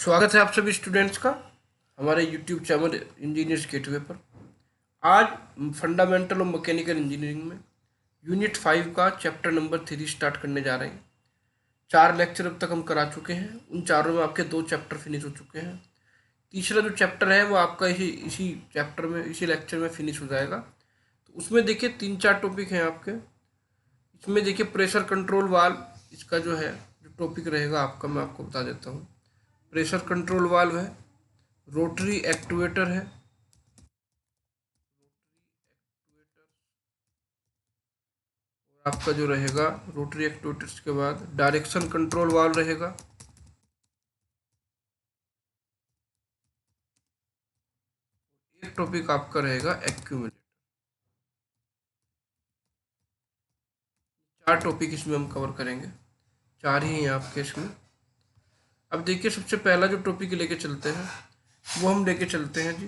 स्वागत है आप सभी स्टूडेंट्स का हमारे यूट्यूब चैनल इंजीनियर्स गेटवे पर। आज फंडामेंटल ऑफ मैकेनिकल इंजीनियरिंग में यूनिट 5 का चैप्टर नंबर 3 स्टार्ट करने जा रहे हैं। 4 लेक्चर अब तक हम करा चुके हैं, उन चारों में आपके 2 चैप्टर फिनिश हो चुके हैं। तीसरा जो चैप्टर है वो आपका इसी चैप्टर में, इसी लेक्चर में फिनिश हो जाएगा। तो उसमें देखिए 3-4 टॉपिक हैं आपके। इसमें देखिए प्रेशर कंट्रोल वाल्व, इसका जो है जो टॉपिक रहेगा आपका, मैं आपको बता देता हूँ। प्रेशर कंट्रोल वाल्व है, रोटरी एक्टुएटर है, और आपका जो रहेगा रोटरी एक्टुएटर्स के बाद डायरेक्शन कंट्रोल वाल्व रहेगा, एक टॉपिक आपका रहेगा एक्यूमुलेटर। 4 टॉपिक इसमें हम कवर करेंगे, 4 ही हैं आपके इसमें। अब देखिए सबसे पहला जो टॉपिक लेके चलते हैं वो हम लेके चलते हैं जी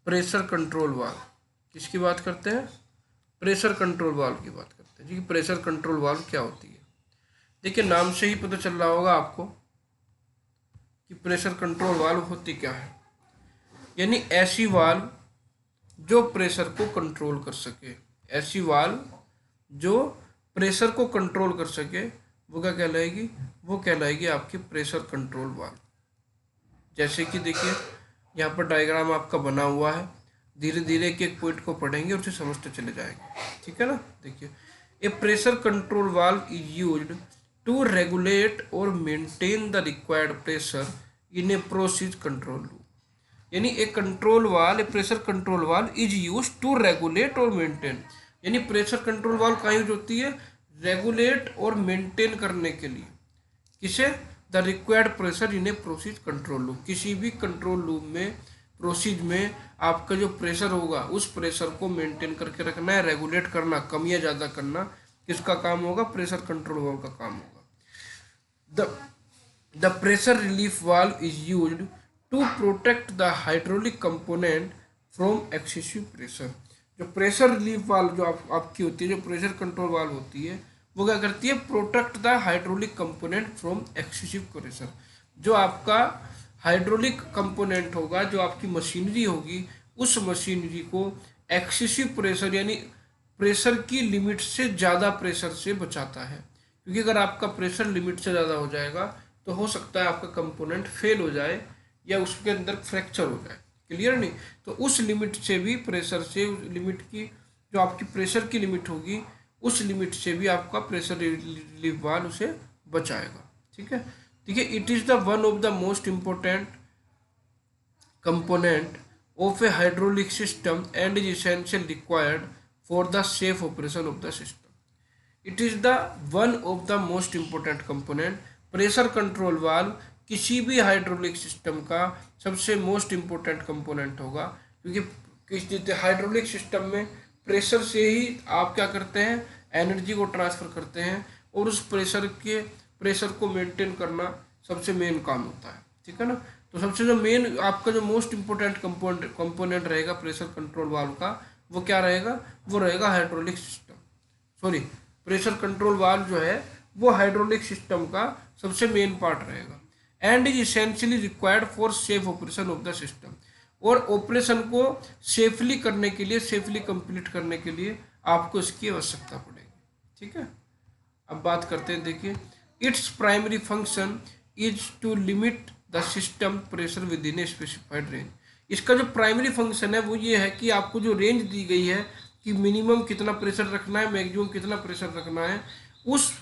प्रेशर कंट्रोल वाल्व। किसकी बात करते हैं? प्रेशर कंट्रोल वाल्व की बात करते हैं जी। प्रेशर कंट्रोल वाल्व क्या होती है? देखिए नाम से ही पता चल रहा होगा आपको कि प्रेशर कंट्रोल वाल्व होती क्या है। यानी ऐसी वाल्व जो प्रेशर को कंट्रोल कर सके, ऐसी वाल्व जो प्रेशर को कंट्रोल कर सके, वो क्या कहलाएगी? वो कहलाएगी आपकी प्रेशर कंट्रोल वाल्व। जैसे कि देखिए यहाँ पर डायग्राम आपका बना हुआ है, धीरे धीरे एक एक पॉइंट को पढ़ेंगे और उसे समझते चले जाएंगे, ठीक है ना। देखिए a pressure control valve is used to regulate और maintain the required pressure in a process control loop. यानी a control valve, a pressure control valve is use to regulate और मेंटेन। यानी प्रेशर कंट्रोल वाल्व कहाँ use होती है? Regulate और maintain करने के लिए। किसे? The required pressure in a process control loop. किसी भी कंट्रोल लूप में, प्रोसीज में आपका जो प्रेशर होगा उस प्रेशर को मेंटेन करके रखना है, रेगुलेट करना, कम या ज़्यादा करना। किसका काम होगा? प्रेशर कंट्रोल वाल्व का काम होगा। The pressure relief valve is used to protect the hydraulic component from excessive pressure. जो प्रेशर रिलीफ वाल्व जो आपकी होती है, जो प्रेशर कंट्रोल वाल्व होती है, वो क्या करती है? Protect the hydraulic component from excessive pressure. जो आपका हाइड्रोलिक कंपोनेंट होगा, जो आपकी मशीनरी होगी, उस मशीनरी को एक्सेसिव प्रेशर यानी प्रेशर की लिमिट से ज़्यादा प्रेशर से बचाता है। क्योंकि अगर आपका प्रेशर लिमिट से ज़्यादा हो जाएगा तो हो सकता है आपका कंपोनेंट फेल हो जाए या उसके अंदर फ्रैक्चर हो जाए। क्लियर नहीं? तो उस लिमिट से भी, प्रेशर से, उस लिमिट की जो आपकी प्रेशर की लिमिट होगी, उस लिमिट से भी आपका प्रेशर रिलीफ वाल्व उसे बचाएगा। ठीक है। देखिए it is the one of the most important component of A hydraulic system and is essential required for the safe operation of the system. It is the one of the most important component. Pressure control valve किसी भी hydraulic system का सबसे most important component होगा, क्योंकि hydraulic system में pressure से ही आप क्या करते हैं? एनर्जी को ट्रांसफर करते हैं, और उस प्रेशर को मेंटेन करना सबसे मेन काम होता है। ठीक है ना। तो सबसे जो मेन आपका जो मोस्ट इम्पोर्टेंट कंपोनेंट रहेगा प्रेशर कंट्रोल वाल्व का, वो क्या रहेगा? वो रहेगा hydraulic system, sorry pressure control valve जो है वो हाइड्रोलिक सिस्टम का सबसे मेन पार्ट रहेगा। And is essentially required for safe operation of the system. और ऑपरेशन को सेफली करने के लिए, सेफली कंप्लीट करने के लिए आपको इसकी आवश्यकता पड़ेगी। ठीक है। अब बात करते हैं, देखिए it's primary function is to limit the system pressure within a specified range. इसका जो प्राइमरी फंक्शन है वो ये है कि आपको जो रेंज दी गई है कि मिनिमम कितना प्रेशर रखना है, मैक्सिमम कितना प्रेशर रखना है, उस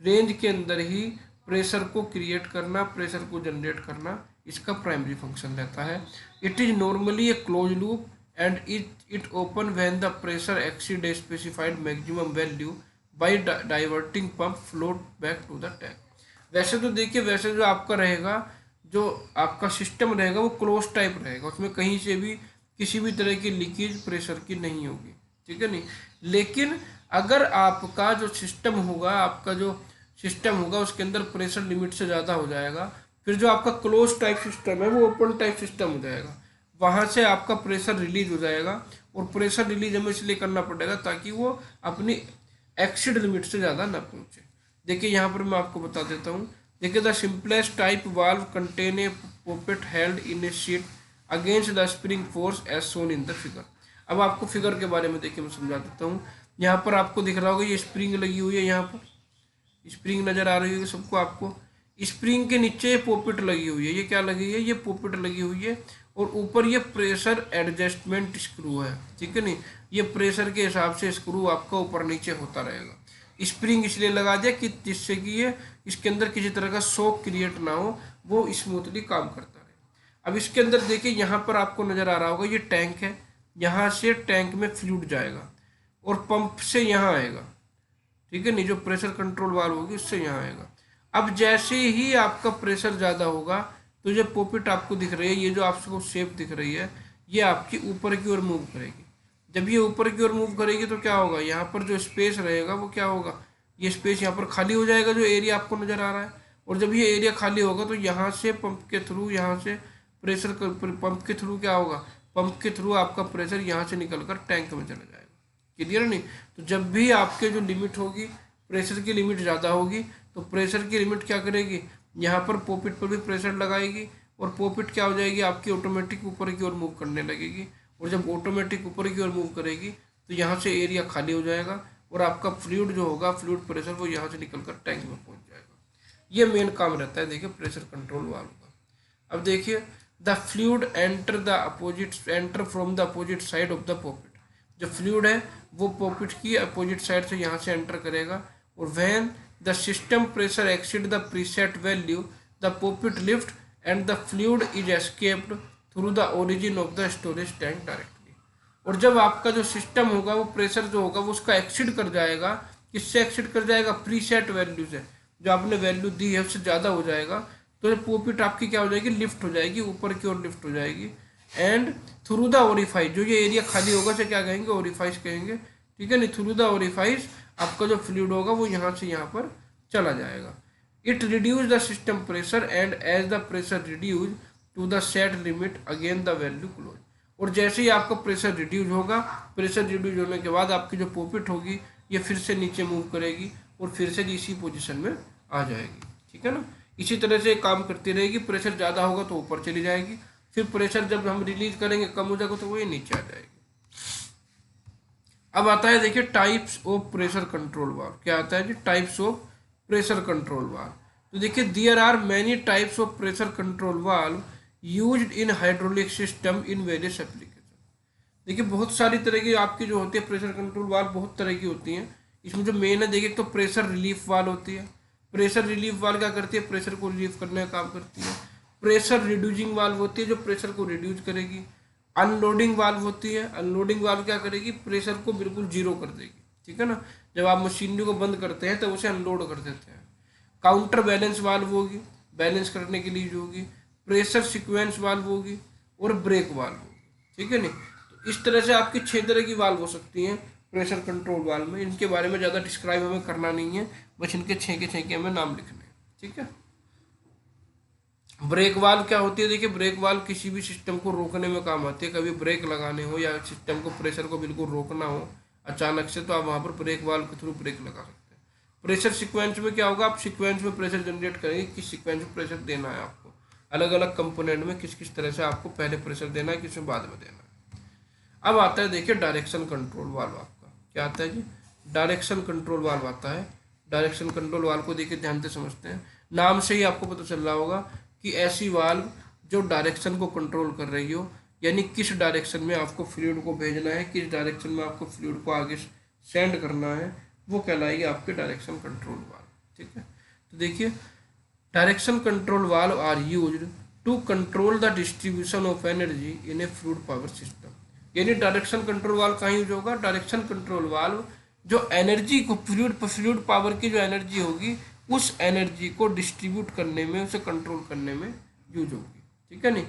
रेंज के अंदर ही प्रेशर को क्रिएट करना, प्रेशर को जनरेट करना इसका प्राइमरी फंक्शन रहता है। It is normally a close loop and it open when the pressure exceed a specified maximum value by diverting pump flow back to the tank. वैसे तो देखिए, वैसे जो आपका रहेगा, जो आपका सिस्टम रहेगा वो क्लोज टाइप रहेगा, उसमें कहीं से भी किसी भी तरह की लीकेज प्रेशर की नहीं होगी। ठीक है नहीं। लेकिन अगर आपका जो सिस्टम होगा, आपका जो सिस्टम होगा उसके अंदर प्रेशर लिमिट से ज़्यादा हो जाएगा, फिर जो आपका क्लोज टाइप सिस्टम है वो ओपन टाइप सिस्टम हो जाएगा, वहाँ से आपका प्रेशर रिलीज हो जाएगा। और प्रेशर रिलीज हमें इसलिए करना पड़ेगा ताकि वो अपनी एक्सीड लिमिट से ज़्यादा ना पहुँचे। देखिए यहाँ पर मैं आपको बता देता हूँ, देखिए the simplest type valve contain a poppet held in a seat against the spring force as shown in the figure. अब आपको फिगर के बारे में देखिए मैं समझा देता हूँ। यहाँ पर आपको दिख रहा होगा ये स्प्रिंग लगी हुई है, यहाँ पर स्प्रिंग नजर आ रही होगी सबको आपको। स्प्रिंग के नीचे पोपेट लगी हुई है, ये क्या लगी है, ये पोपेट लगी हुई है, और ऊपर ये प्रेशर एडजस्टमेंट स्क्रू है, ठीक है नहीं। ये प्रेशर के हिसाब से स्क्रू आपका ऊपर नीचे होता रहेगा। स्प्रिंग इसलिए लगा दिया कि जिससे कि ये इसके अंदर किसी तरह का शॉक क्रिएट ना हो, वो स्मूथली काम करता रहे। अब इसके अंदर देखिए यहाँ पर आपको नजर आ रहा होगा ये टैंक है, यहाँ से टैंक में फ्लूइड जाएगा और पंप से यहाँ आएगा, ठीक है नहीं। जो प्रेशर कंट्रोल वाल्व होगी उससे यहाँ आएगा। अब जैसे ही आपका प्रेशर ज़्यादा होगा तो जो पॉकेट आपको दिख रही है, ये जो आपको शेप दिख रही है, ये आपकी ऊपर की ओर मूव करेगी। जब ये ऊपर की ओर मूव करेगी तो क्या होगा, यहाँ पर जो स्पेस रहेगा वो क्या होगा, ये स्पेस यहाँ पर खाली हो जाएगा, जो एरिया आपको नज़र आ रहा है। और जब ये एरिया खाली होगा तो यहाँ से पंप के थ्रू, यहाँ से प्रेशर पंप के थ्रू क्या होगा, पंप के थ्रू आपका प्रेशर यहाँ से निकल कर टैंक में चला जाएगा। क्लियर नहीं। तो जब भी आपके जो लिमिट होगी, प्रेशर की लिमिट ज़्यादा होगी, तो प्रेशर की लिमिट क्या करेगी, यहाँ पर पॉकेट पर भी प्रेशर लगाएगी, और पॉकेट क्या हो जाएगी आपकी ऑटोमेटिक ऊपर की ओर मूव करने लगेगी। और जब ऑटोमेटिक ऊपर की ओर मूव करेगी तो यहाँ से एरिया खाली हो जाएगा, और आपका फ्लूइड जो होगा, फ्लूइड प्रेशर, वो यहाँ से निकल कर टैंक में पहुँच जाएगा। ये मेन काम रहता है देखिए प्रेशर कंट्रोल वाल्व का। अब देखिए the fluid enter from the opposite side of the pocket. जो फ्लूइड है वो पॉकेट की अपोजिट साइड से यहाँ से एंटर करेगा, और when the system pressure exceed the preset value the pocket lift and the fluid is escaped through the origin of the storage tank directly. और जब आपका जो सिस्टम होगा वो प्रेशर जो होगा वो उसका एक्सीड कर जाएगा, किससे एक्सीड कर जाएगा, प्रीसेट वैल्यू से, जो आपने वैल्यू दी है उससे ज़्यादा हो जाएगा, तो पॉकेट आपकी क्या हो जाएगी, लिफ्ट हो जाएगी, ऊपर की ओर लिफ्ट हो जाएगी। एंड थ्रू द ओरिफाइस, जो ये एरिया खाली होगा से क्या कहेंगे, ओरिफाइस कहेंगे, ठीक है नहीं। थ्रू द ओरिफाइस आपका जो फ्लूइड होगा वो यहाँ से यहाँ पर चला जाएगा। It reduce the system pressure and as the pressure reduce to the set limit again the value close. और जैसे ही आपका प्रेशर रिड्यूज होगा, प्रेशर रिड्यूज होने के बाद आपकी जो पॉकेट होगी ये फिर से नीचे मूव करेगी और फिर से इसी पोजीशन में आ जाएगी, ठीक है ना। इसी तरह से काम करती रहेगी। प्रेशर ज़्यादा होगा तो ऊपर चली जाएगी, फिर प्रेशर जब हम रिलीज करेंगे कम हो जाएगा तो वो नीचे आ जाएगी। अब आता है देखिए types of pressure control valve. क्या आता है जी, types of pressure control valve. तो देखिए there are many types of pressure control valve used in hydraulic system in various application. देखिए बहुत सारी तरह की आपकी जो होती है प्रेशर कंट्रोल वाल्व, बहुत तरह की होती हैं। इसमें जो मेन है देखिए, तो प्रेशर रिलीफ वाल्व होती है। प्रेशर रिलीफ वाल्व क्या करती है, प्रेशर को रिलीव करने का काम करती है। प्रेशर रिड्यूसिंग वाल्व होती है, जो प्रेशर को रिड्यूस करेगी। अनलोडिंग वाल्व होती है, अनलोडिंग वाल्व क्या करेगी, प्रेशर को बिल्कुल जीरो कर देगी, ठीक है ना। जब आप मशीनरी को बंद करते हैं तो उसे अनलोड कर देते हैं। काउंटर बैलेंस वाल्व होगी, बैलेंस करने के लिए जो होगी। प्रेशर सीक्वेंस वाल्व होगी, और ब्रेक वाल्व होगी, ठीक है नहीं। तो इस तरह से आपकी 6 तरह की वाल्व हो सकती हैं प्रेशर कंट्रोल वाल्व में। इनके बारे में ज़्यादा डिस्क्राइब हमें करना नहीं है, बस इनके 6 के हमें नाम लिखने हैं, ठीक है। ब्रेक वाल्व क्या होती है, देखिए ब्रेक वाल्व किसी भी सिस्टम को रोकने में काम आती है। कभी ब्रेक लगाने हो या सिस्टम को प्रेशर को बिल्कुल रोकना हो अचानक से, तो आप वहाँ पर ब्रेक वाल्व के थ्रू ब्रेक लगा सकते हैं। प्रेशर सीक्वेंस में क्या होगा, आप सीक्वेंस में प्रेशर जनरेट करेंगे, किस सीक्वेंस में प्रेशर देना है आपको, अलग अलग कंपोनेंट में किस किस तरह से आपको पहले प्रेशर देना है, किस में बाद में देना है। अब आता है देखिए डायरेक्शन कंट्रोल वाल्व। आपका क्या आता है जी, डायरेक्शन कंट्रोल वाल्व आता है। डायरेक्शन कंट्रोल वाल्व को देखिए ध्यान से समझते हैं। नाम से ही आपको पता चल रहा होगा कि ऐसी वाल्व जो डायरेक्शन को कंट्रोल कर रही हो, यानी किस डायरेक्शन में आपको फ्लूइड को भेजना है, किस डायरेक्शन में आपको फ्लूइड को आगे सेंड करना है, वो कहलाएगी आपके डायरेक्शन कंट्रोल वाल्व, ठीक है। तो देखिए direction control valve are used to control the distribution of energy in a fluid power system. यानी डायरेक्शन कंट्रोल वाल्व कहाँ यूज होगा, डायरेक्शन कंट्रोल वाल्व जो एनर्जी को फ्लूइड पावर की जो एनर्जी होगी उस एनर्जी को डिस्ट्रीब्यूट करने में, उसे कंट्रोल करने में यूज होगी, ठीक है नहीं।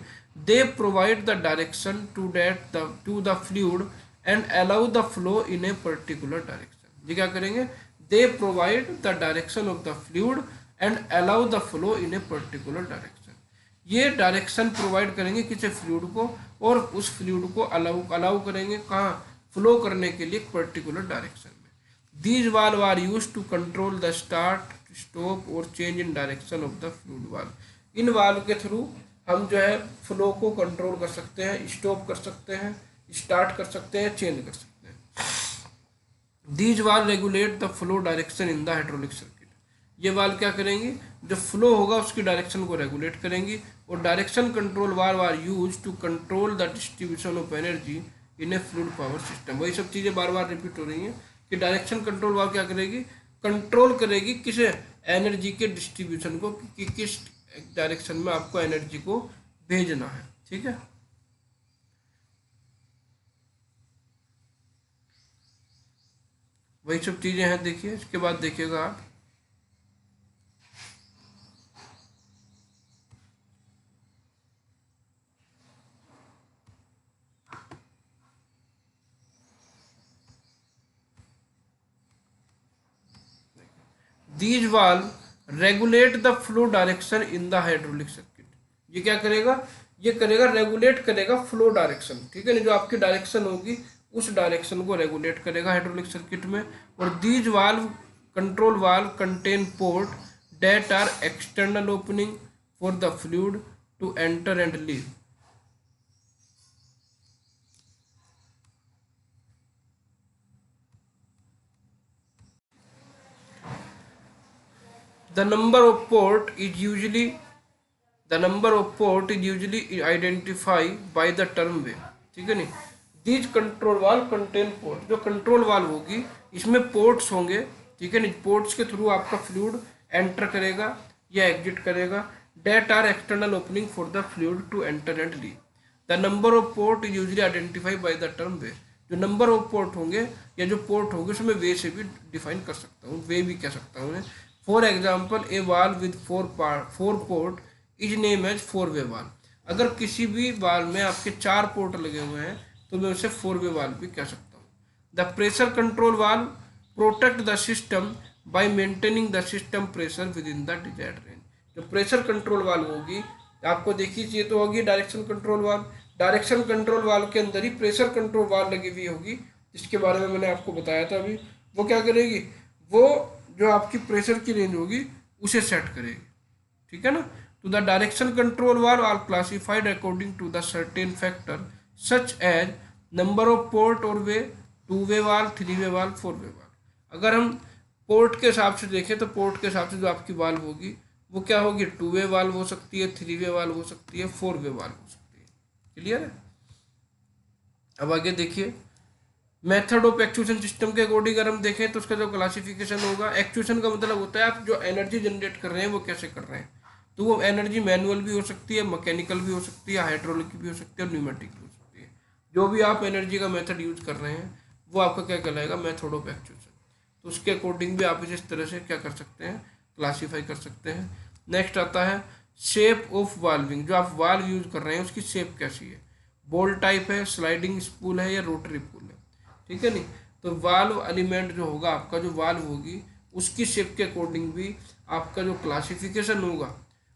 They provide the direction to the fluid and allow the flow in a particular direction. ये क्या करेंगे, they provide the direction of the fluid and allow the flow in a particular direction. ये direction provide करेंगे किसी fluid को, और उस fluid को अलाउ करेंगे कहाँ, फ्लो करने के लिए पर्टिकुलर डायरेक्शन में। These valves are used to control the start, stop और change in direction of the fluid valve. इन वाल्व के थ्रू हम जो है फ्लो को कंट्रोल कर सकते हैं, स्टॉप कर सकते हैं, स्टार्ट कर सकते हैं, चेंज कर सकते हैं। These valve regulate the flow direction in the hydraulic circuit. ये वाल्व क्या करेंगी, जो फ्लो होगा उसकी डायरेक्शन को रेगुलेट करेंगी। और direction control valve are use to control the distribution of energy in a fluid power system. वही सब चीज़ें बार बार रिपीट हो रही हैं कि डायरेक्शन कंट्रोल वाल्व क्या करेगी, कंट्रोल करेगी किसे, एनर्जी के डिस्ट्रीब्यूशन को, कि किस डायरेक्शन में आपको एनर्जी को भेजना है। ठीक है, वही सब चीज़ें हैं। देखिए इसके बाद देखिएगा आप, these valve regulate the flow direction in the hydraulic circuit. ये क्या करेगा, ये करेगा रेगुलेट करेगा फ्लो डायरेक्शन। ठीक है ना, जो आपकी डायरेक्शन होगी उस डायरेक्शन को रेगुलेट करेगा हाइड्रोलिक सर्किट में। और these valve control valve contain port that are external opening for the fluid to enter and leave. The number of port is usually identified by the term way। ठीक है नहीं, these control valve contain port। जो control valve होगी इसमें ports होंगे। ठीक है नहीं, पोर्ट्स के थ्रू आपका फ्लूइड एंटर करेगा या एग्जिट करेगा। That are external opening for the fluid to enter and leave. The number of port is usually identified by the term way. जो नंबर ऑफ पोर्ट होंगे या जो पोर्ट होंगे उसमें वे से भी डिफाइन कर सकता हूँ, वे भी कह सकता हूँ। For example a valve with four port is name as four way valve. अगर किसी भी वाल्व में आपके 4 पोर्ट लगे हुए हैं तो मैं उसे 4 वे वाल्व भी कह सकता हूँ। The pressure control valve protect the system by maintaining the system pressure within the desired range. जो प्रेशर कंट्रोल वाल्व होगी, आपको देखिए ये तो होगी direction control valve. Direction control valve के अंदर ही प्रेशर कंट्रोल वाल्व लगी हुई होगी, जिसके बारे में मैंने आपको बताया था अभी। वो क्या करेगी, वो जो आपकी प्रेशर की रेंज होगी उसे सेट करेगी। ठीक है ना, तो the direction control valve are classified according to the certain factor such as number of port और way, 2 way valve, 3 way valve, 4 way valve. अगर हम पोर्ट के हिसाब से देखें तो पोर्ट के हिसाब से जो आपकी वाल्व होगी वो क्या होगी, 2 वे वाल्व हो सकती है, 3 वे वाल्व हो सकती है, 4 वे वाल्व हो सकती है। क्लियर है। अब आगे देखिए, मेथड ऑफ एक्चुएशन सिस्टम के अकॉर्डिंग अगर हम देखें तो उसका जो क्लासिफिकेशन होगा, एक्चुएशन का मतलब होता है आप जो एनर्जी जनरेट कर रहे हैं वो कैसे कर रहे हैं। तो वो एनर्जी मैनुअल भी हो सकती है, मैकेनिकल भी हो सकती है, हाइड्रोलिक भी हो सकती है और न्यूमेटिक भी हो सकती है। जो भी आप एनर्जी का मेथड यूज कर रहे हैं वो आपका क्या कहलाएगा, मेथड ऑफ एक्चुएशन। तो उसके अकॉर्डिंग भी आप इस तरह से क्या कर सकते हैं, क्लासीफाई कर सकते हैं। नेक्स्ट आता है शेप ऑफ वाल्विंग। जो आप वाल्व यूज कर रहे हैं उसकी शेप कैसी है, बॉल टाइप है, स्लाइडिंग स्पूल है या रोटरी पूल है। ठीक है नहीं, तो वाल्व एलिमेंट जो होगा आपका, जो वाल्व होगी उसकी शेप के अकॉर्डिंग भी आपका जो क्लासिफिकेशन होगा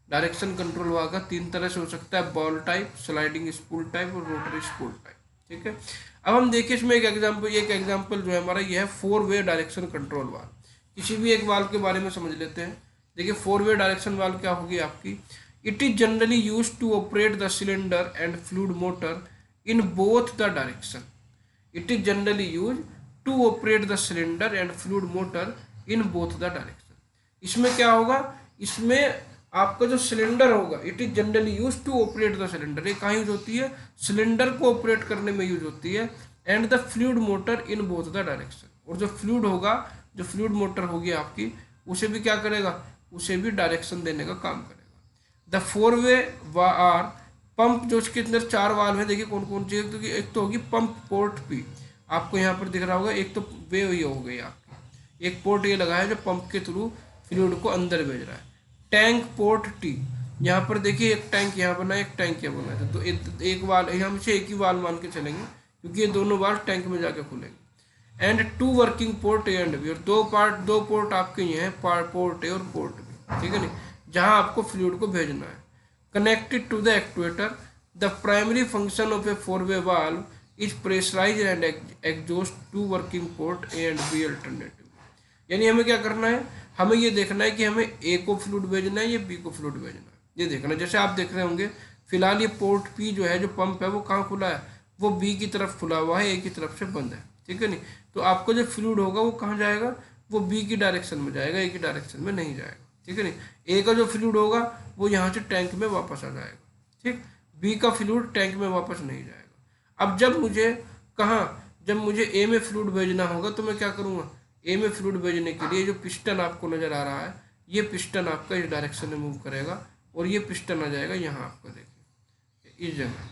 डायरेक्शन कंट्रोल होगा 3 तरह से हो सकता है, ball type, sliding spool type और रोटरी स्पूल टाइप। ठीक है, अब हम देखिए इसमें एक एग्जांपल जो है हमारा ये है 4 वे डायरेक्शन कंट्रोल वाल्व। किसी भी एक वाल्व के बारे में समझ लेते हैं। देखिए 4 वे डायरेक्शन वाल्व क्या होगी आपकी, it is generally use to operate the cylinder and fluid motor in both the direction. It is generally used to operate the cylinder and fluid motor in both the direction। इसमें क्या होगा, इसमें आपका जो cylinder होगा, it is generally use to operate the cylinder, ये कहाँ use होती है, सिलेंडर को ऑपरेट करने में यूज होती है। And the fluid motor in both the direction, और जो फ्लूइड होगा, जो फ्लूइड मोटर होगी आपकी, उसे भी क्या करेगा, उसे भी डायरेक्शन देने का काम करेगा। द 4 वे आर पंप, जो इसके अंदर 4 वाल्व है। देखिए कौन कौन सी है, क्योंकि एक तो होगी पंप पोर्ट पी, आपको यहाँ पर दिख रहा होगा। एक तो वे ये हो गई आपकी, एक पोर्ट ये लगा है जो पंप के थ्रू फ्लूइड को अंदर भेज रहा है। टैंक पोर्ट टी, यहाँ पर देखिए एक टैंक यहाँ बना है, एक टैंक यहाँ बना है, तो एक वाल्व, हम इसे एक ही वाल्व मान के चलेंगे क्योंकि ये दोनों वाल्व टैंक में जाकर खुलेंगे। And 2 working port A and B, और 2 पोर्ट आपके ये हैं, पोर्ट ए और पोर्ट बी। ठीक है नहीं, जहाँ आपको फ्लूइड को भेजना है। Connected to the actuator, the primary function of a 4-way valve is pressurize and exhaust 2 working port A and B alternatively। यानी हमें क्या करना है, हमें ये देखना है कि हमें ए को फ्लूइड भेजना है या बी को फ्लूइड भेजना है, ये देखना है। जैसे आप देख रहे होंगे फिलहाल ये पोर्ट पी जो है, जो पंप है वो कहाँ खुला है, वो बी की तरफ खुला हुआ है, ए की तरफ से बंद है, ठीक है नहीं। तो आपको जो फ्लूइड होगा वो कहाँ जाएगा, वो बी की डायरेक्शन में जाएगा, ए की डायरेक्शन में नहीं जाएगा, ठीक है नहीं। ए का जो फ्लूइड होगा वो यहाँ से टैंक में वापस आ जाएगा, ठीक। बी का फ्लूइड टैंक में वापस नहीं जाएगा। अब जब मुझे कहाँ, जब मुझे ए में फ्लूइड भेजना होगा तो मैं क्या करूँगा, ए में फ्लूइड भेजने के लिए जो पिस्टन आपको नज़र आ रहा है, ये पिस्टन आपका इस डायरेक्शन में मूव करेगा और ये पिस्टन आ जाएगा यहाँ, आपको देखिए इस जगह,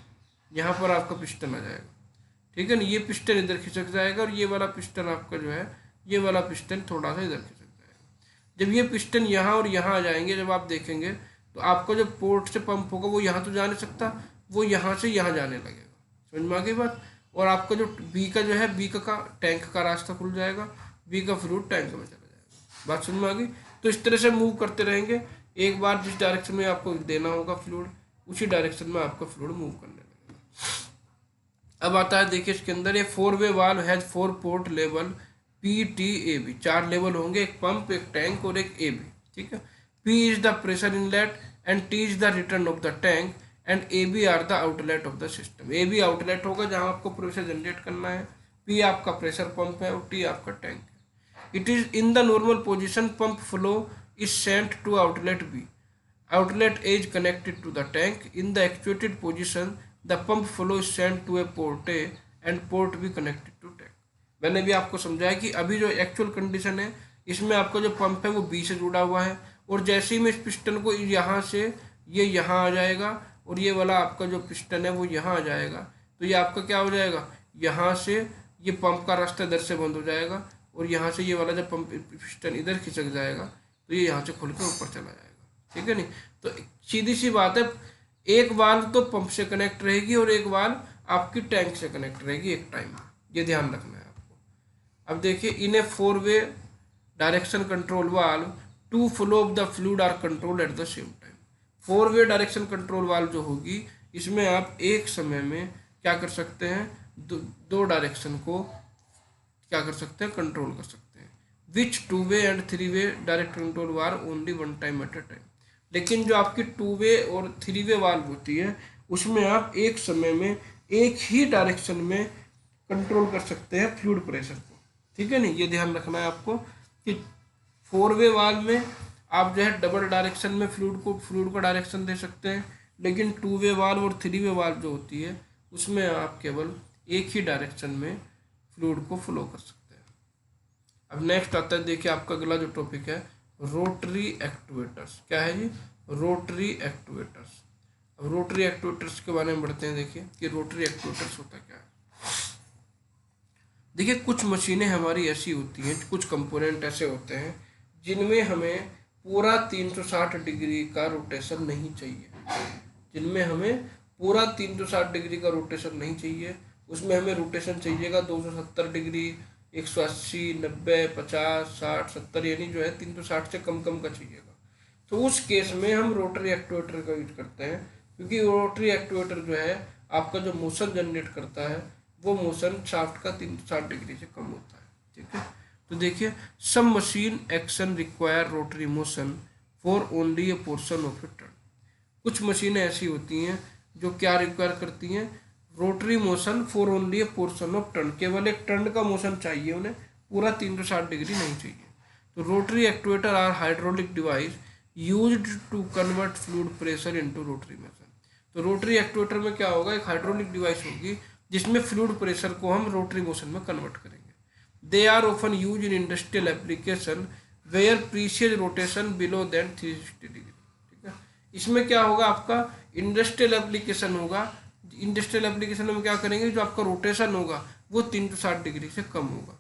यहाँ पर आपका पिस्टन आ जाएगा, ठीक है ना। ये पिस्टन इधर खिसक जाएगा और ये वाला पिस्टन आपका जो है, ये वाला पिस्टन थोड़ा सा इधर खिसक जाएगा। जब ये पिस्टन यहाँ और यहाँ आ जाएंगे, जब आप देखेंगे तो आपका जो पोर्ट से पंप होगा वो यहाँ तो जा नहीं सकता, वो यहाँ से यहाँ जाने लगेगा, समझ में आ गई बात। और आपका जो बी का जो है, बी का टैंक का रास्ता खुल जाएगा, बी का फ्लूइड टैंक में चला जाएगा, बात समझ में आ गई। तो इस तरह से मूव करते रहेंगे, एक बार जिस डायरेक्शन में आपको देना होगा फ्लूइड, उसी डायरेक्शन में आपका फ्लूइड मूव करने लगेगा। अब आता है देखिए इसके अंदर, ये 4-वे वाल्व हैज 4 पोर्ट लेवल पी टी ए बी, 4 लेवल होंगे, एक पंप, एक टैंक और एक ए बी, ठीक है। P is the pressure inlet and T is the return of the tank and A B are the outlet of the system. A B outlet होगा जहां आपको प्रेशर जनरेट करना है, पी आपका प्रेशर पंप है और टी आपका tank है। It is in the normal position, pump flow is sent to outlet B, outlet A is connected to the tank. In the actuated position, the pump flow is sent to a port A and port B connected to tank. मैंने भी आपको समझाया कि अभी जो actual condition है, इसमें आपका जो पंप है वो बी से जुड़ा हुआ है, और जैसे ही मैं इस पिस्टन को यहाँ से ये यहाँ आ जाएगा और ये वाला आपका जो पिस्टन है वो यहाँ आ जाएगा, तो ये आपका क्या हो जाएगा, यहाँ से ये पंप का रास्ता इधर से बंद हो जाएगा और यहाँ से ये वाला जब पंप पिस्टन इधर खिसक जाएगा तो ये यहाँ से खुल के ऊपर चला जाएगा, ठीक है नहीं। तो सीधी सी बात है, एक वाल्व तो पंप से कनेक्ट रहेगी और एक वाल्व आपकी टैंक से कनेक्ट रहेगी एक टाइम में, ये ध्यान रखना है आपको। अब देखिए, इन ए 4-वे direction control valve two flow of the fluid are control at the same time. 4-वे डायरेक्शन कंट्रोल वाल्व जो होगी, इसमें आप एक समय में क्या कर सकते हैं, दो डायरेक्शन को क्या कर सकते हैं, कंट्रोल कर सकते हैं। विच 2-वे एंड 3-वे direct control valve only one time at a time. लेकिन जो आपकी 2-वे और 3-वे वाल्व होती है, उसमें आप एक समय में एक ही डायरेक्शन में कंट्रोल कर सकते हैं फ्लूइड प्रेशर को, ठीक है नहीं। ये ध्यान रखना है आपको कि 4-वे वाल्व में आप जो है डबल डायरेक्शन में फ्लूइड को डायरेक्शन दे सकते हैं, लेकिन 2-वे वाल्व और 3-वे वाल्व जो होती है उसमें आप केवल एक ही डायरेक्शन में फ्लूइड को फ्लो कर सकते हैं। अब नेक्स्ट आता है, देखिए आपका अगला जो टॉपिक है, रोटरी एक्टुएटर्स। क्या है जी, रोटरी एक्टुएटर्स। अब रोटरी एक्टुएटर्स के बारे में बढ़ते हैं, देखिए कि रोटरी एक्टुएटर्स होता क्या है। देखिए, कुछ मशीनें हमारी ऐसी होती हैं, कुछ कंपोनेंट ऐसे होते हैं जिनमें हमें पूरा 360 डिग्री का रोटेशन नहीं चाहिए, जिनमें हमें पूरा 360 डिग्री का रोटेशन नहीं चाहिए, उसमें हमें रोटेशन चाहिएगा 270 डिग्री, 180, 90, 50, 60, 70, यानी जो है 360 से कम कम का चाहिएगा। तो उस केस में हम रोटरी एक्टुएटर का यूज करते हैं, क्योंकि रोटरी एक्टुएटर जो है आपका जो मोशन जनरेट करता है वो मोशन शाफ्ट का 360 डिग्री से कम होता है, ठीक है। तो देखिए, some machine action require rotary motion for only a portion of a turn. कुछ मशीनें ऐसी होती हैं जो क्या रिक्वायर करती हैं, rotary motion for only a portion of turn, केवल एक टर्न का मोशन चाहिए उन्हें, पूरा 360 डिग्री नहीं चाहिए। तो rotary actuator are hydraulic device used to convert fluid pressure into rotary motion. तो रोटरी एक्टुएटर में क्या होगा, एक हाइड्रोलिक डिवाइस होगी जिसमें फ्लूइड प्रेशर को हम रोटरी मोशन में कन्वर्ट करेंगे। They are often use in industrial application where precise rotation below than 360 degree, ठीक है। इसमें क्या होगा, आपका इंडस्ट्रियल एप्लीकेशन होगा, इंडस्ट्रियल एप्लीकेशन में क्या करेंगे, जो आपका रोटेशन होगा वो 360 डिग्री से कम होगा,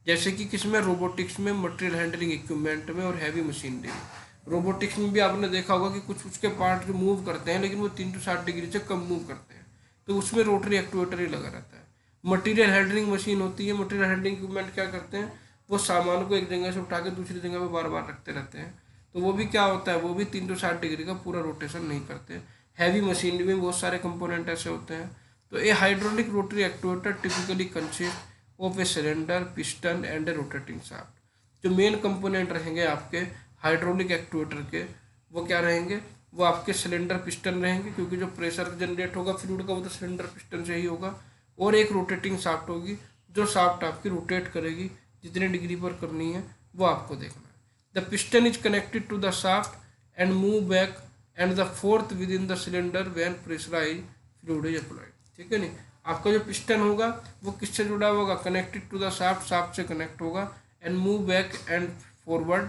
जैसे कि किसमें, रोबोटिक्स में, मटेरियल हैंडलिंग इक्विपमेंट में और हैवी मशीनरी में। रोबोटिक्स में भी आपने देखा होगा कि कुछ उसके पार्ट जो मूव करते हैं लेकिन वो 360 डिग्री से कम मूव करते हैं, तो उसमें रोटरी एक्टुएटर ही लगा रहता है। मटेरियल हैंडलिंग मशीन होती है, मटेरियल हैंडलिंग इक्विपमेंट क्या करते हैं, वो सामान को एक जगह से उठा के दूसरी जगह पे बार बार रखते रहते हैं, तो वो भी क्या होता है, वो भी 360 डिग्री का पूरा रोटेशन नहीं करते। हैवी मशीनरी में बहुत सारे कंपोनेंट ऐसे होते हैं। तो a hydraulic rotary actuator typically consist of a cylinder, piston and a rotating shaft. जो मेन कंपोनेंट रहेंगे आपके हाइड्रोलिक एक्चुएटर के, वो क्या रहेंगे, वो आपके सिलेंडर पिस्टन रहेंगे, क्योंकि जो प्रेशर जनरेट होगा फ्लूइड का वो तो सिलेंडर पिस्टन से ही होगा। और एक रोटेटिंग शाफ्ट होगी, जो शाफ्ट आपकी रोटेट करेगी, जितने डिग्री पर करनी है वो आपको देखना है। The piston is connected to the shaft and move back and the forth within the cylinder when pressurize fluid is applied. ठीक है नहीं, आपका जो पिस्टन होगा वो किससे जुड़ा होगा, connected to the shaft, shaft से कनेक्ट होगा, and move back and forward,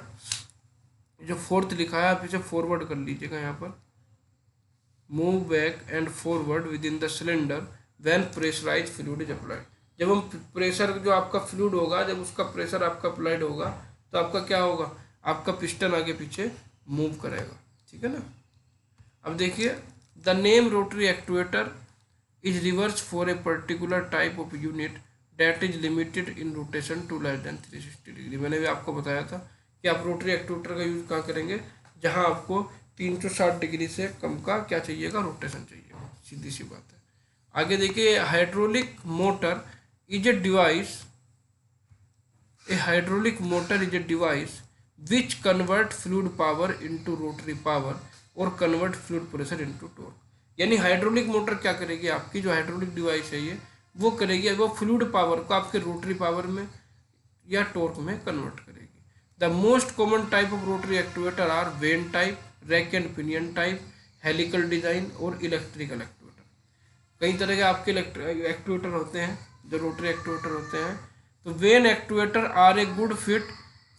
जो फोर्थ लिखा है आप इसे फॉरवर्ड कर लीजिएगा यहाँ पर, move back and forward within the cylinder when pressurize fluid is applied. जब हम प्रेशर, जो आपका फ्लूइड होगा, जब उसका प्रेशर आपका अप्लाइड होगा तो आपका क्या होगा, आपका पिस्टन आगे पीछे मूव करेगा। ठीक है ना। अब देखिए, the name rotary actuator is reverse for a particular type of unit that is limited in rotation to less than 360 degree. मैंने भी आपको बताया था कि आप रोटरी एक्चुएटर का यूज कहाँ करेंगे, जहाँ आपको 360 डिग्री से कम का क्या चाहिएगा, रोटेशन चाहिए। सीधी सी बात है। आगे देखिए, hydraulic motor is a device, a hydraulic motor is a device which convert fluid power into rotary power और convert fluid pressure into torque. यानी हाइड्रोलिक मोटर क्या करेगी, आपकी जो हाइड्रोलिक डिवाइस है ये, वो करेगी, वो फ्लूइड पावर को आपके रोटरी पावर में या टॉर्क में कन्वर्ट करेगी। The most common type of rotary actuator are vane type, rack and pinion type, helical design और इलेक्ट्रिकल एक्चुएटर। कई तरह के आपके एक्चुएटर होते हैं जो रोटरी एक्चुएटर होते हैं। तो vane actuator are a good fit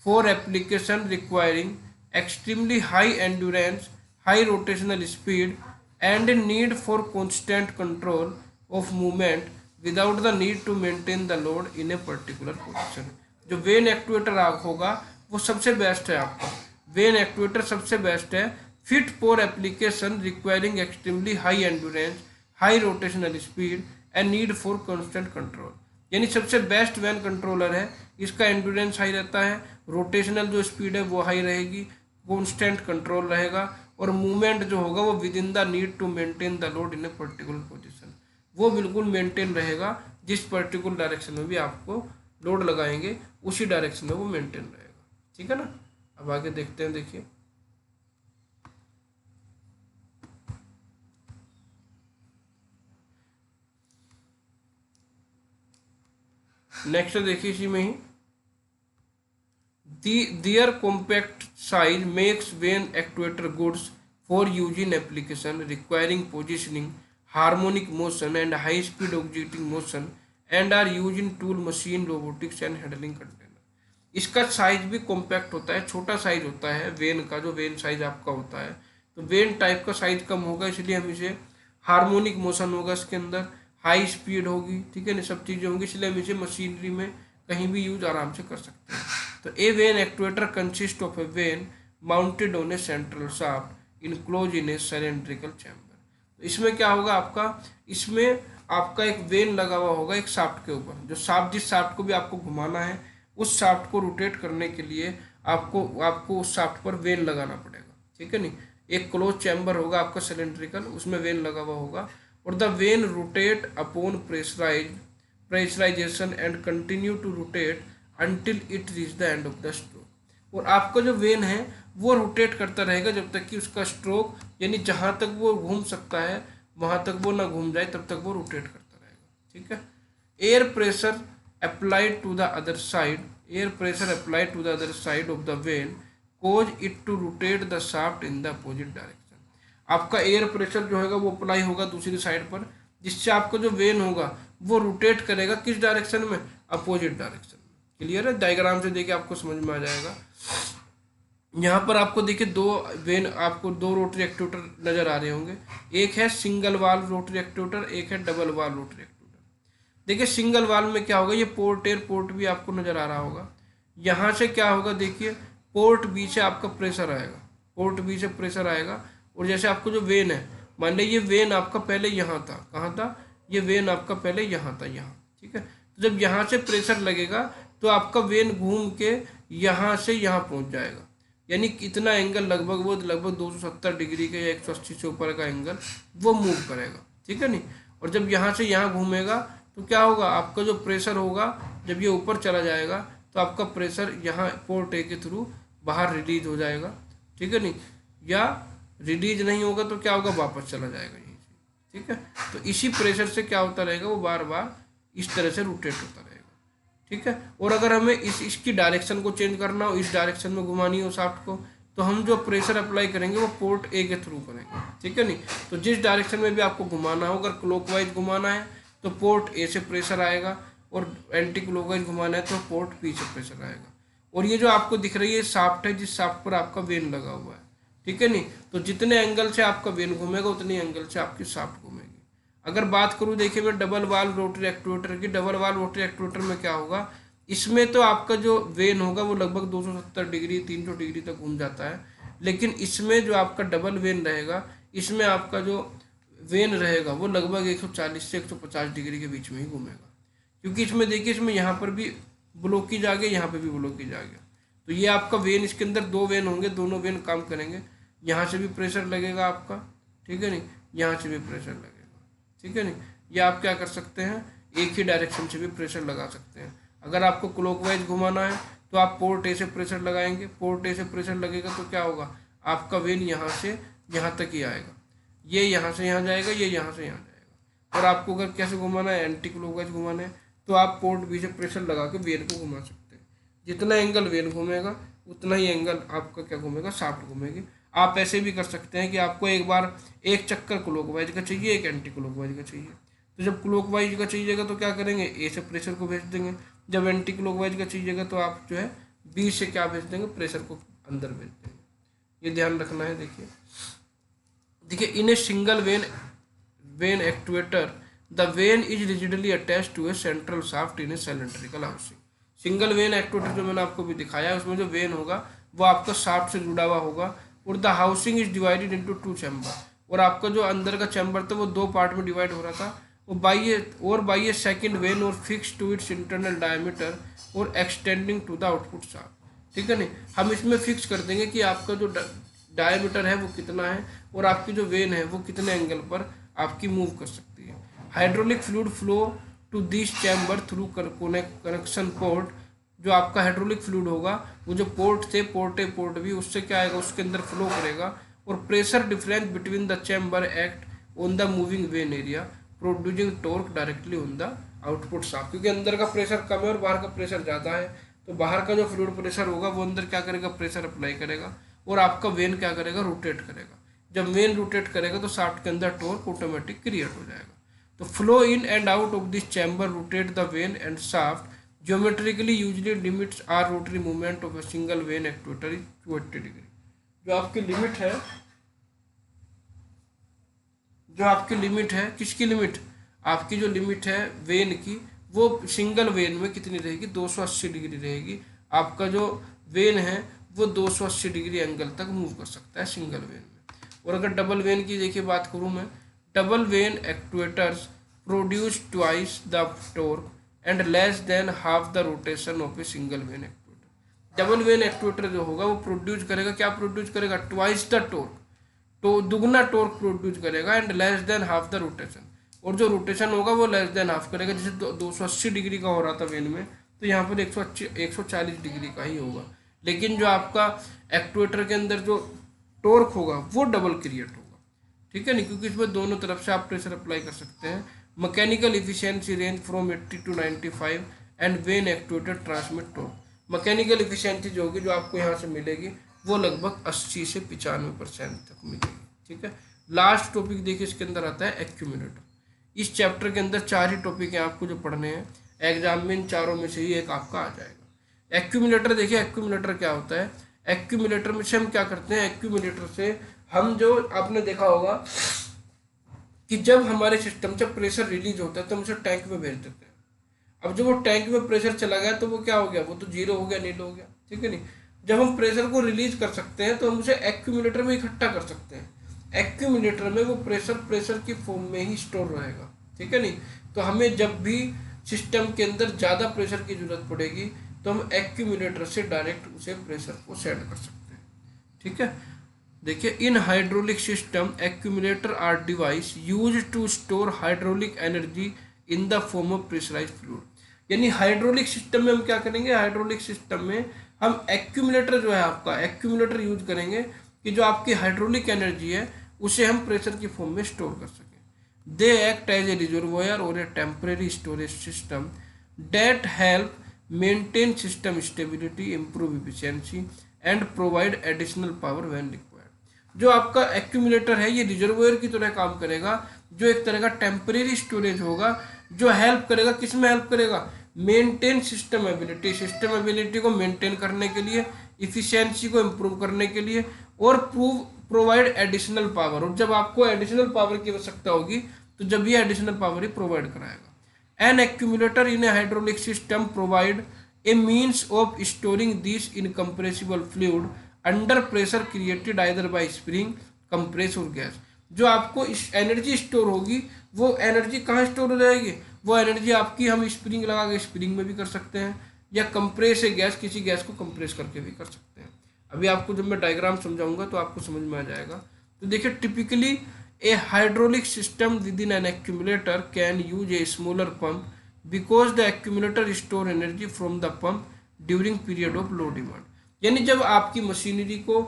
for application requiring extremely high endurance, high rotational speed and need for constant control of movement without the need to maintain the load in a particular position. जो vane actuator होगा वो सबसे best है आपका, vane actuator सबसे best है, fit for application requiring extremely high endurance, high rotational speed and need for constant control. यानी सबसे बेस्ट वैन कंट्रोलर है, इसका एंड्योरेंस हाई रहता है, रोटेशनल जो स्पीड है वो हाई रहेगी, कॉन्स्टेंट कंट्रोल रहेगा, और मूवमेंट जो होगा वो within the need to maintain the load in a particular position, वो बिल्कुल मेंटेन रहेगा। जिस पर्टिकुलर डायरेक्शन में भी आपको लोड लगाएंगे उसी डायरेक्शन में वो मेंटेन रहेगा। ठीक है ना। अब आगे देखते हैं, देखिए नेक्स्ट देखिए इसी में ही, their compact size makes vane actuator goods for use in application requiring positioning, harmonic motion and high speed objecting motion and are use in tool, machine, robotics and handling container. इसका size भी compact होता है, छोटा size होता है when का, जो when size आपका होता है। तो वेन टाइप का साइज कम होगा, इसलिए हम इसे, हार्मोनिक मोशन होगा इसके अंदर, हाई स्पीड होगी, ठीक है ना, सब चीज़ें होंगी, इसलिए हम इसे मशीनरी में कहीं भी यूज आराम से कर सकते हैं। तो a vane actuator consist of a vane mounted on a central shaft enclose in a cylindrical chamber. तो इसमें क्या होगा आपका, इसमें आपका एक वेन लगा हुआ होगा एक शाफ्ट के ऊपर, जो शाफ्ट, जिस शाफ्ट को भी आपको घुमाना है उस शाफ्ट को रोटेट करने के लिए आपको उस शाफ्ट पर वेन लगाना पड़ेगा। ठीक है नहीं, एक क्लोज चैम्बर होगा आपका सिलेंड्रिकल, उसमें वेन लगा हुआ होगा, और the vane rotate upon pressurization and continue to rotate until it reach the end of the stroke. और आपका जो वेन है वो रोटेट करता रहेगा जब तक कि उसका स्ट्रोक, यानी जहाँ तक वो घूम सकता है वहाँ तक वो ना घूम जाए, तब तक वो रोटेट करता रहेगा। ठीक है। Air pressure applied to the other side, air pressure applied to the other side of the vane cause it to rotate the shaft in the opposite direction। आपका एयर प्रेशर जो होगा वो अप्लाई होगा दूसरी साइड पर, जिससे आपका जो वेन होगा वो रोटेट करेगा किस डायरेक्शन में, अपोजिट डायरेक्शन में। क्लियर है, डायग्राम से देखिए आपको समझ में आ जाएगा। यहाँ पर आपको देखिए दो वेन, आपको दो रोटरी एक्चुएटर नजर आ रहे होंगे, एक है सिंगल वाल्व रोटरी एक्चुएटर, एक है डबल वाल्व रोटरी। देखिए सिंगल वाल्व में क्या होगा, ये पोर्ट एयर पोर्ट भी आपको नजर आ रहा होगा। यहाँ से क्या होगा, देखिए पोर्ट बी से आपका प्रेशर आएगा, पोर्ट बी से प्रेशर आएगा, और जैसे आपको जो वेन है, मान लीजिए ये वेन आपका पहले यहाँ था, कहाँ था, ये वेन आपका पहले यहाँ था, यहाँ। ठीक है। तो जब यहाँ से प्रेशर लगेगा तो आपका वेन घूम के यहाँ से यहाँ पहुँच जाएगा, यानी कितना एंगल, लगभग 270 डिग्री का या 180 से ऊपर का एंगल वो मूव करेगा। ठीक है नहीं। और जब यहाँ से यहाँ घूमेगा तो क्या होगा, आपका जो प्रेशर होगा जब ये ऊपर चला जाएगा तो आपका प्रेशर यहाँ पोर्ट ए के थ्रू बाहर रिलीज हो जाएगा, ठीक है नहीं, या रिलीज नहीं होगा तो क्या होगा, वापस चला जाएगा यहीं से, ठीक है। तो इसी प्रेशर से क्या होता रहेगा, वो बार बार इस तरह से रोटेट होता रहेगा, ठीक है। और अगर हमें इसकी डायरेक्शन को चेंज करना हो, इस डायरेक्शन में घुमानी हो शाफ्ट को, तो हम जो प्रेशर अप्लाई करेंगे वो पोर्ट ए के थ्रू करेंगे, ठीक है नहीं। तो जिस डायरेक्शन में भी आपको घुमाना हो, अगर क्लॉकवाइज घुमाना है तो पोर्ट ए से प्रेशर आएगा, और एंटी क्लॉकवाइज घुमाना है तो पोर्ट बी से प्रेशर आएगा। और ये जो आपको दिख रही है शाफ्ट है, जिस शाफ्ट पर आपका वेन लगा हुआ है, ठीक है नहीं। तो जितने एंगल से आपका वेन घूमेगा उतनी एंगल से आपकी शाफ्ट घूमेगी। अगर बात करूँ देखिए मैं डबल वाल्व रोटरी एक्चुएटर की, डबल वाल्व रोटरी एक्चुएटर में क्या होगा, इसमें तो आपका जो वेन होगा वो लगभग 270 डिग्री 300 डिग्री तक घूम जाता है, लेकिन इसमें जो आपका डबल वेन रहेगा, इसमें आपका जो वेन रहेगा वो लगभग 140 से 150 डिग्री के बीच में ही घूमेगा, क्योंकि इसमें देखिए इसमें यहाँ पर भी ब्लॉकेज आ गया, यहाँ पर भी ब्लॉकेज आ गया। तो ये आपका वेन, इसके अंदर दो वेन होंगे, दोनों वेन काम करेंगे, यहाँ से भी प्रेशर लगेगा आपका, ठीक है नहीं, यहाँ से भी प्रेशर लगेगा, ठीक है नहीं। ये आप क्या कर सकते हैं, एक ही डायरेक्शन से भी प्रेशर लगा सकते हैं। अगर आपको क्लॉकवाइज घुमाना है तो आप पोर्ट ए से प्रेशर लगाएंगे, पोर्ट ए से प्रेशर लगेगा तो क्या होगा, आपका वेन यहाँ से यहाँ तक ही आएगा, ये यहाँ से यहाँ जाएगा, ये यहाँ से यहाँ जाएगा। और आपको अगर कैसे घुमाना है, एंटी क्लॉकवाइज घुमाना है, तो आप पोर्ट बी से प्रेशर लगा के वेन को घुमा सकते हैं। जितना एंगल वेन घूमेगा उतना ही एंगल आपका क्या घूमेगा, शाफ्ट घूमेगी। आप ऐसे भी कर सकते हैं कि आपको एक बार एक चक्कर क्लॉकवाइज का चाहिए, एक एंटी क्लॉकवाइज का चाहिए। तो जब क्लॉकवाइज का चाहिएगा तो क्या करेंगे, ए से प्रेशर को भेज देंगे। जब एंटी क्लॉकवाइज का चाहिएगा तो आप जो है बी से क्या भेज देंगे, प्रेशर को अंदर भेज देंगे। ये ध्यान रखना है। देखिए in a single vane actuator the vane is rigidly attached to a central shaft in a cylindrical housing. Single vane actuator जो मैंने आपको भी दिखाया है, उसमें जो वेन होगा वो आपका शाफ्ट से जुड़ा हुआ होगा, और the housing is divided into 2 chamber. और आपका जो अंदर का चैम्बर था वो 2 पार्ट में डिवाइड हो रहा था, वो बाई ए सेकेंड वेन और fix to its internal diameter और extending to the output shaft, ठीक है नहीं। हम इसमें फिक्स कर देंगे कि आपका जो डायमीटर है वो कितना है, और आपकी जो वेन है वो कितने एंगल पर आपकी मूव कर सकती है। Hydraulic fluid flow to this chamber through connection port. जो आपका हाइड्रोलिक फ्लूइड होगा वो जो पोर्ट थे, पोर्ट ए पोर्ट बी, उससे क्या आएगा, उसके अंदर फ्लो करेगा, और pressure difference between the chamber act on the moving when area producing torque directly on the output shaft. क्योंकि अंदर का प्रेशर कम है और बाहर का प्रेशर ज़्यादा है, तो बाहर का जो फ्लूइड प्रेशर होगा वो अंदर क्या करेगा, प्रेशर अप्लाई करेगा, और आपका वेन क्या करेगा, रोटेट करेगा। जब वेन रोटेट करेगा तो शाफ्ट के अंदर टॉर्क ऑटोमेटिक क्रिएट हो जाएगा। तो flow in and out of this chamber rotate the vane and shaft geometrically usually limits are rotary movement of a single vane actuator is 280 degree. जो आपकी limit है, किसकी लिमिट, आपकी जो लिमिट है वेन की, वो सिंगल वेन में कितनी रहेगी, 280 डिग्री रहेगी। आपका जो वेन है वो 280 डिग्री एंगल तक मूव कर सकता है सिंगल वेन में। और अगर डबल वेन की देखिए बात करूँ मैं, double when actuators produce twice the torque and less than half the rotation of a single vane actuator. Double when actuator जो होगा वो प्रोड्यूस करेगा, क्या प्रोड्यूस करेगा, ट्वाइस द टॉर्क, तो दुगना टॉर्क प्रोड्यूस करेगा, and less than half the rotation, और जो रोटेशन होगा वो लेस देन हाफ करेगा। जैसे 280 डिग्री का हो रहा था वेन में, तो यहाँ पर 140 डिग्री का ही होगा। लेकिन जो आपका एक्चुएटर के अंदर जो टॉर्क होगा वो डबल क्रिएट होगा, ठीक है नहीं, क्योंकि इसमें दोनों तरफ से आप प्रेशर अप्लाई कर सकते हैं। Mechanical efficiency range from 80 to 95 and when actuator transmit torque. Mechanical efficiency जो होगी, जो आपको यहाँ से मिलेगी, वो लगभग 80 से 95% तक मिलेगी, ठीक है। लास्ट टॉपिक देखिए इसके अंदर आता है एक्यूमुलेटर। इस चैप्टर के अंदर 4 ही टॉपिक हैं आपको जो पढ़ने हैं, एग्जाम में इन चारों में से ही एक आपका आ जाएगा। एक्यूमुलेटर देखिए, एक्यूमुलेटर क्या होता है, एक्यूमुलेटर में से हम क्या करते हैं, एक्यूमुलेटर से हम जो आपने देखा होगा कि जब हमारे सिस्टम से प्रेशर रिलीज होता है तो हम उसे टैंक में भेज देते हैं। अब जब वो टैंक में प्रेशर चला गया तो वो क्या हो गया, वो तो जीरो हो गया, नील हो गया, ठीक है नहीं। जब हम प्रेशर को रिलीज कर सकते हैं तो हम उसे एक्यूमुलेटर में इकट्ठा कर सकते हैं। एक्यूमुलेटर में वो प्रेशर की फॉर्म में ही स्टोर रहेगा, ठीक है नहीं। तो हमें जब भी सिस्टम के अंदर ज़्यादा प्रेशर की जरूरत पड़ेगी तो हम एक्यूमुलेटर से डायरेक्ट उसे प्रेशर को सेंड कर सकते हैं, ठीक है। देखिए in hydraulic system accumulator are device use to store hydraulic energy in the form of pressurized fluid. यानी हाइड्रोलिक सिस्टम में हम क्या करेंगे, हाइड्रोलिक सिस्टम में हम एक्यूमुलेटर जो है आपका एक्यूमुलेटर यूज करेंगे कि जो आपकी हाइड्रोलिक एनर्जी है उसे हम प्रेशर की फॉर्म में स्टोर कर सकें। They act as a reservoir और a temporary storage system that help maintain system stability, improve efficiency and provide additional power when required. जो आपका एक्यूमुलेटर है ये रिजर्वोयर की तरह काम करेगा, जो एक तरह का टेम्परेरी स्टोरेज होगा, जो हेल्प करेगा, किस में हेल्प करेगा, मेंटेन सिस्टम एबिलिटी को मेंटेन करने के लिए, इफिशियंसी को इम्प्रूव करने के लिए, और प्रोवाइड एडिशनल पावर। और जब आपको एडिशनल पावर की आवश्यकता होगी तो जब ये एडिशनल पावर ही प्रोवाइड कराएगा। An accumulator in a hydraulic system provide a means of storing this incompressible fluid under pressure created either by spring, compress और गैस। जो आपको इस एनर्जी स्टोर होगी वो एनर्जी कहाँ स्टोर हो जाएगी, वो एनर्जी आपकी हम स्प्रिंग लगा के स्प्रिंग में भी कर सकते हैं, या कंप्रेस है गैस, किसी गैस को कंप्रेस करके भी कर सकते हैं। अभी आपको जब मैं डायग्राम समझाऊंगा तो आपको समझ में आ जाएगा। तो देखिए typically A hydraulic system with in an accumulator can use a smaller pump because the accumulator store energy from the pump during period of low demand. यानी जब आपकी मशीनरी को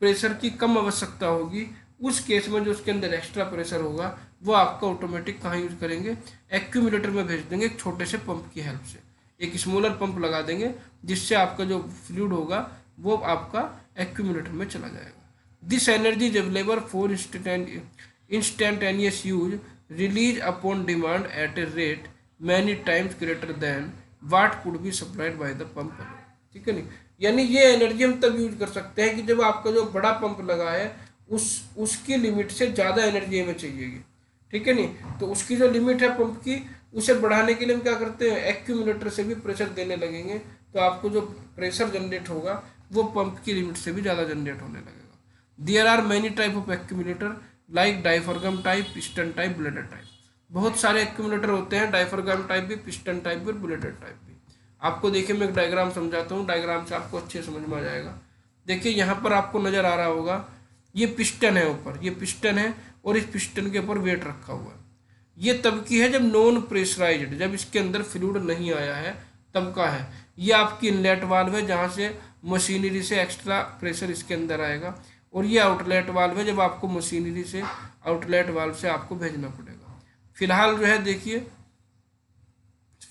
प्रेशर की कम आवश्यकता होगी उस केस में जो उसके अंदर एक्स्ट्रा प्रेशर होगा वो आपका ऑटोमेटिक कहाँ यूज करेंगे, एक्यूमुलेटर में भेज देंगे एक छोटे से पंप की हेल्प से, एक स्मॉलर पंप लगा देंगे जिससे आपका जो फ्लूइड होगा वो आपका एक्यूमुलेटर में चला जाएगा। This energy is available for instantaneous use release upon demand eight a rate many times greater than what could be supplied by the pump. ठीक है नहीं, यानी ये एनर्जी हम तब यूज कर सकते हैं कि जब आपका जो बड़ा पंप लगा है उसकी लिमिट से ज़्यादा एनर्जी हमें चाहिएगी। ठीक है नहीं, तो उसकी जो लिमिट है पंप की उसे बढ़ाने के लिए हम क्या करते हैं, एक्यूमुलेटर से भी प्रेशर देने लगेंगे, तो आपको जो प्रेशर जनरेट होगा वो पंप की लिमिट से भी ज़्यादा जनरेट होने लगेगा। There are many type of accumulator like diaphragm type, piston type, bladder type. बहुत सारे एक्यूमुलेटर होते हैं, डायफ्रागम टाइप भी, पिस्टन टाइप भी और ब्लेडर टाइप भी। आपको देखिए मैं एक डायग्राम समझाता हूँ, डायग्राम से आपको अच्छे समझ में आ जाएगा। देखिए यहाँ पर आपको नज़र आ रहा होगा ये पिस्टन है, ऊपर ये पिस्टन है और इस पिस्टन के ऊपर वेट रखा हुआ है। ये तब की है जब नॉन प्रेशराइज्ड, जब इसके अंदर फ्लूइड नहीं आया है तब का है। ये आपकी इनलेट वाल्व है जहाँ से मशीनरी से एक्स्ट्रा प्रेशर इसके अंदर आएगा, और ये आउटलेट वाल्व है जब आपको मशीनरी से आउटलेट वाल्व से आपको भेजना पड़ेगा। फिलहाल जो है देखिए,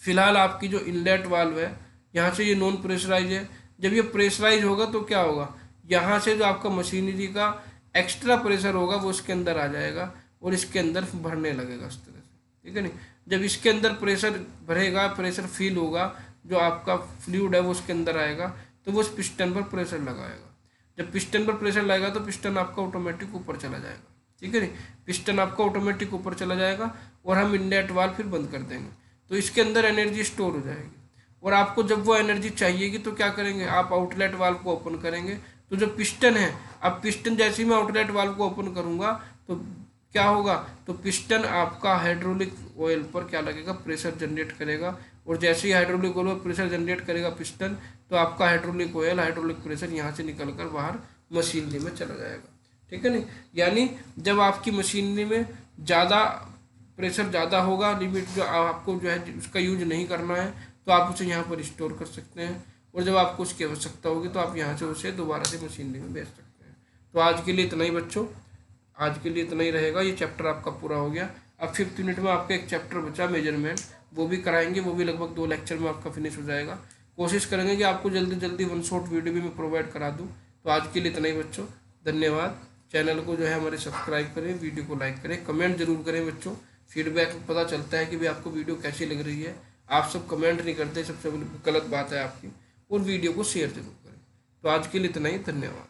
फिलहाल आपकी जो इनलेट वाल्व है यहाँ से ये नॉन प्रेशराइज है। जब ये प्रेशराइज होगा तो क्या होगा, यहाँ से जो आपका मशीनरी का एक्स्ट्रा प्रेशर होगा वो इसके अंदर आ जाएगा और इसके अंदर भरने लगेगा इस तरह से। ठीक है नहीं, जब इसके अंदर प्रेशर भरेगा, प्रेशर फील होगा, जो आपका फ्लूइड है वो उसके अंदर आएगा तो वो उस पिस्टन पर प्रेशर लगाएगा। जब पिस्टन पर प्रेशर लगेगा तो पिस्टन आपका ऑटोमेटिक ऊपर चला जाएगा। ठीक है नहीं, पिस्टन आपका ऑटोमेटिक ऊपर चला जाएगा और हम इनलेट वाल्व फिर बंद कर देंगे, तो इसके अंदर एनर्जी स्टोर हो जाएगी। और आपको जब वो एनर्जी चाहिएगी तो क्या करेंगे, आप आउटलेट वाल्व को ओपन करेंगे, तो जो पिस्टन है, अब पिस्टन जैसे ही मैं आउटलेट वाल्व को ओपन करूंगा तो क्या होगा, तो पिस्टन आपका हाइड्रोलिक ऑयल पर क्या लगेगा, प्रेशर जनरेट करेगा, और जैसे ही हाइड्रोलिक ऑयल पर प्रेशर जनरेट करेगा पिस्टन, तो आपका हाइड्रोलिक ऑयल, हाइड्रोलिक प्रेशर यहाँ से निकल कर बाहर मशीनरी में चला जाएगा। ठीक है नहीं, यानी जब आपकी मशीनरी में ज़्यादा प्रेशर ज़्यादा होगा, लिमिट जो आपको जो है उसका यूज नहीं करना है तो आप उसे यहाँ पर स्टोर कर सकते हैं, और जब आपको उसकी आवश्यकता होगी तो आप यहाँ से उसे दोबारा से मशीनरी में भेज सकते हैं। तो आज के लिए इतना ही बच्चों, आज के लिए इतना ही रहेगा। ये चैप्टर आपका पूरा हो गया। अब 5th यूनिट में आपका एक चैप्टर बचा मेजरमेंट, वो भी कराएंगे, वो भी लगभग 2 लेक्चर में आपका फिनिश हो जाएगा। कोशिश करेंगे कि आपको जल्दी जल्दी 1 शॉर्ट वीडियो भी मैं प्रोवाइड करा दूँ। तो आज के लिए इतना ही बच्चों, धन्यवाद। चैनल को जो है हमारे सब्सक्राइब करें, वीडियो को लाइक करें, कमेंट जरूर करें बच्चों। फीडबैक पता चलता है कि भाई आपको वीडियो कैसी लग रही है। आप सब कमेंट नहीं करते, सबसे गलत बात है आपकी। और वीडियो को शेयर जरूर करें। तो आज के लिए इतना ही, धन्यवाद।